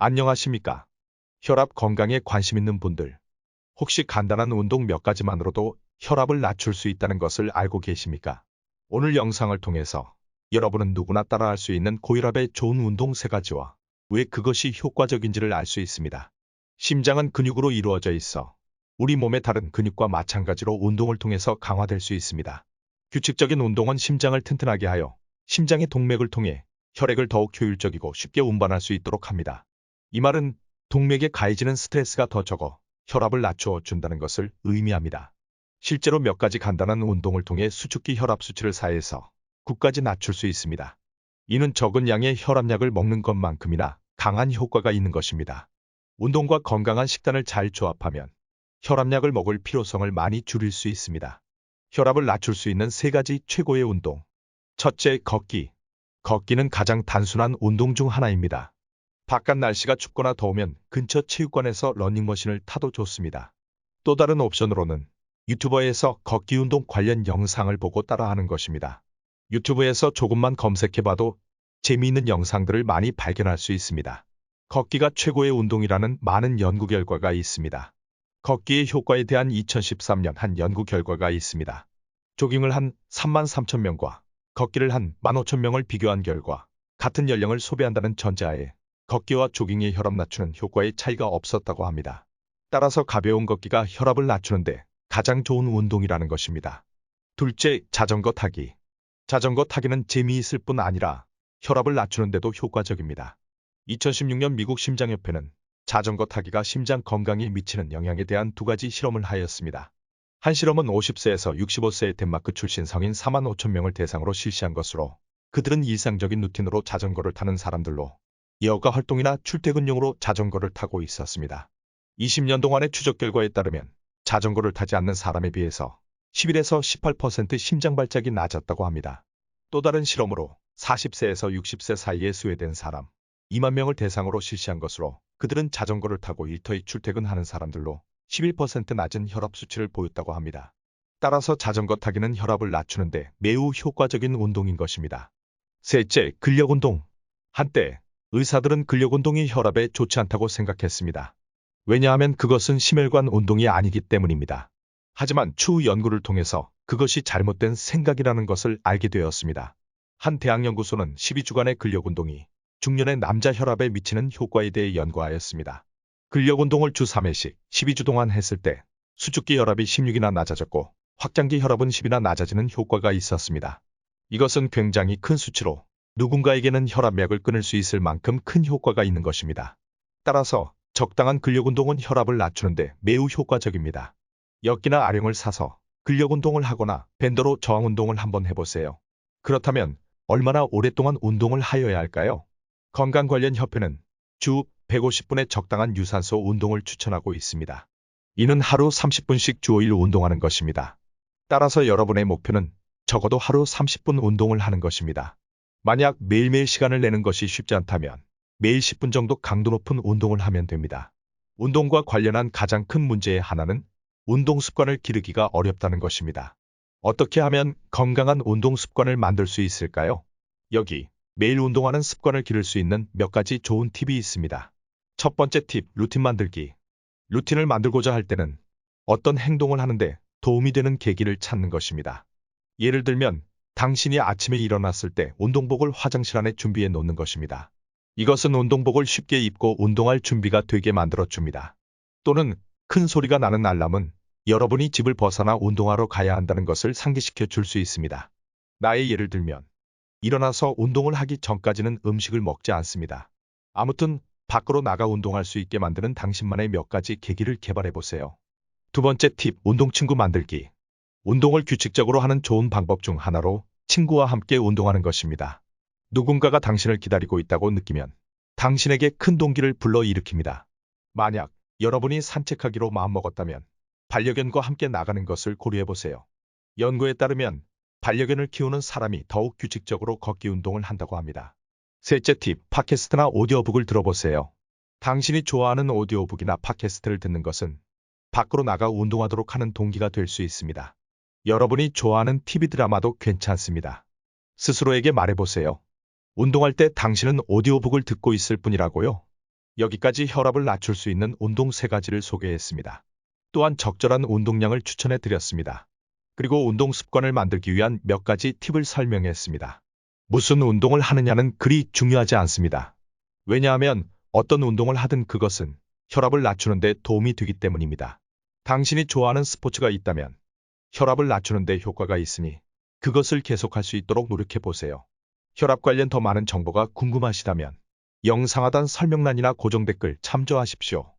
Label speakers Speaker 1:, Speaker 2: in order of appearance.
Speaker 1: 안녕하십니까? 혈압 건강에 관심 있는 분들. 혹시 간단한 운동 몇 가지만으로도 혈압을 낮출 수 있다는 것을 알고 계십니까? 오늘 영상을 통해서 여러분은 누구나 따라할 수 있는 고혈압에 좋은 운동 3가지와 왜 그것이 효과적인지를 알 수 있습니다. 심장은 근육으로 이루어져 있어 우리 몸의 다른 근육과 마찬가지로 운동을 통해서 강화될 수 있습니다. 규칙적인 운동은 심장을 튼튼하게 하여 심장의 동맥을 통해 혈액을 더욱 효율적이고 쉽게 운반할 수 있도록 합니다. 이 말은 동맥에 가해지는 스트레스가 더 적어 혈압을 낮춰 준다는 것을 의미합니다. 실제로 몇 가지 간단한 운동을 통해 수축기 혈압 수치를 4에서 9까지 낮출 수 있습니다. 이는 적은 양의 혈압약을 먹는 것만큼이나 강한 효과가 있는 것입니다. 운동과 건강한 식단을 잘 조합하면 혈압약을 먹을 필요성을 많이 줄일 수 있습니다. 혈압을 낮출 수 있는 3가지 최고의 운동. 첫째, 걷기. 걷기는 가장 단순한 운동 중 하나입니다. 바깥 날씨가 춥거나 더우면 근처 체육관에서 러닝머신을 타도 좋습니다. 또 다른 옵션으로는 유튜버에서 걷기 운동 관련 영상을 보고 따라하는 것입니다. 유튜브에서 조금만 검색해봐도 재미있는 영상들을 많이 발견할 수 있습니다. 걷기가 최고의 운동이라는 많은 연구 결과가 있습니다. 걷기의 효과에 대한 2013년 한 연구 결과가 있습니다. 조깅을 한 33,000명과 걷기를 한 15,000명을 비교한 결과 같은 연령을 소비한다는 전제하에 걷기와 조깅의 혈압 낮추는 효과의 차이가 없었다고 합니다. 따라서 가벼운 걷기가 혈압을 낮추는데 가장 좋은 운동이라는 것입니다. 둘째, 자전거 타기. 자전거 타기는 재미있을 뿐 아니라 혈압을 낮추는데도 효과적입니다. 2016년 미국 심장협회는 자전거 타기가 심장 건강에 미치는 영향에 대한 2가지 실험을 하였습니다. 한 실험은 50세에서 65세의 덴마크 출신 성인 45,000명을 대상으로 실시한 것으로 그들은 일상적인 루틴으로 자전거를 타는 사람들로 여가 활동이나 출퇴근용으로 자전거를 타고 있었습니다. 20년 동안의 추적 결과에 따르면 자전거를 타지 않는 사람에 비해서 11에서 18% 심장 발작이 낮았다고 합니다. 또 다른 실험으로 40세에서 60세 사이에 스웨덴 사람 2만 명을 대상으로 실시한 것으로 그들은 자전거를 타고 일터에 출퇴근하는 사람들로 11% 낮은 혈압 수치를 보였다고 합니다. 따라서 자전거 타기는 혈압을 낮추는데 매우 효과적인 운동인 것입니다. 셋째, 근력 운동. 한때 의사들은 근력 운동이 혈압에 좋지 않다고 생각했습니다. 왜냐하면 그것은 심혈관 운동이 아니기 때문입니다. 하지만 추후 연구를 통해서 그것이 잘못된 생각이라는 것을 알게 되었습니다. 한 대학연구소는 12주간의 근력 운동이 중년의 남자 혈압에 미치는 효과에 대해 연구하였습니다. 근력 운동을 주 3회씩 12주 동안 했을 때 수축기 혈압이 16이나 낮아졌고 확장기 혈압은 10이나 낮아지는 효과가 있었습니다. 이것은 굉장히 큰 수치로 누군가에게는 혈압약을 끊을 수 있을 만큼 큰 효과가 있는 것입니다. 따라서 적당한 근력 운동은 혈압을 낮추는데 매우 효과적입니다. 역기나 아령을 사서 근력 운동을 하거나 밴더로 저항 운동을 한번 해보세요. 그렇다면 얼마나 오랫동안 운동을 하여야 할까요? 건강관련협회는 주 150분의 적당한 유산소 운동을 추천하고 있습니다. 이는 하루 30분씩 주 5일 운동하는 것입니다. 따라서 여러분의 목표는 적어도 하루 30분 운동을 하는 것입니다. 만약 매일매일 시간을 내는 것이 쉽지 않다면 매일 10분 정도 강도 높은 운동을 하면 됩니다. 운동과 관련한 가장 큰 문제의 하나는 운동 습관을 기르기가 어렵다는 것입니다. 어떻게 하면 건강한 운동 습관을 만들 수 있을까요? 여기 매일 운동하는 습관을 기를 수 있는 몇 가지 좋은 팁이 있습니다. 첫 번째 팁, 루틴 만들기. 루틴을 만들고자 할 때는 어떤 행동을 하는데 도움이 되는 계기를 찾는 것입니다. 예를 들면 당신이 아침에 일어났을 때 운동복을 화장실 안에 준비해 놓는 것입니다. 이것은 운동복을 쉽게 입고 운동할 준비가 되게 만들어줍니다. 또는 큰 소리가 나는 알람은 여러분이 집을 벗어나 운동하러 가야 한다는 것을 상기시켜 줄 수 있습니다. 나의 예를 들면 일어나서 운동을 하기 전까지는 음식을 먹지 않습니다. 아무튼 밖으로 나가 운동할 수 있게 만드는 당신만의 몇 가지 계기를 개발해 보세요. 두 번째 팁, 운동 친구 만들기. 운동을 규칙적으로 하는 좋은 방법 중 하나로 친구와 함께 운동하는 것입니다. 누군가가 당신을 기다리고 있다고 느끼면 당신에게 큰 동기를 불러일으킵니다. 만약 여러분이 산책하기로 마음먹었다면 반려견과 함께 나가는 것을 고려해보세요. 연구에 따르면 반려견을 키우는 사람이 더욱 규칙적으로 걷기 운동을 한다고 합니다. 셋째 팁, 팟캐스트나 오디오북을 들어보세요. 당신이 좋아하는 오디오북이나 팟캐스트를 듣는 것은 밖으로 나가 운동하도록 하는 동기가 될 수 있습니다. 여러분이 좋아하는 TV 드라마도 괜찮습니다. 스스로에게 말해보세요. 운동할 때 당신은 오디오북을 듣고 있을 뿐이라고요. 여기까지 혈압을 낮출 수 있는 운동 3가지를 소개했습니다. 또한 적절한 운동량을 추천해 드렸습니다. 그리고 운동 습관을 만들기 위한 몇 가지 팁을 설명했습니다. 무슨 운동을 하느냐는 그리 중요하지 않습니다. 왜냐하면 어떤 운동을 하든 그것은 혈압을 낮추는 데 도움이 되기 때문입니다. 당신이 좋아하는 스포츠가 있다면 혈압을 낮추는 데 효과가 있으니 그것을 계속할 수 있도록 노력해 보세요. 혈압 관련 더 많은 정보가 궁금하시다면 영상 하단 설명란이나 고정 댓글 참조하십시오.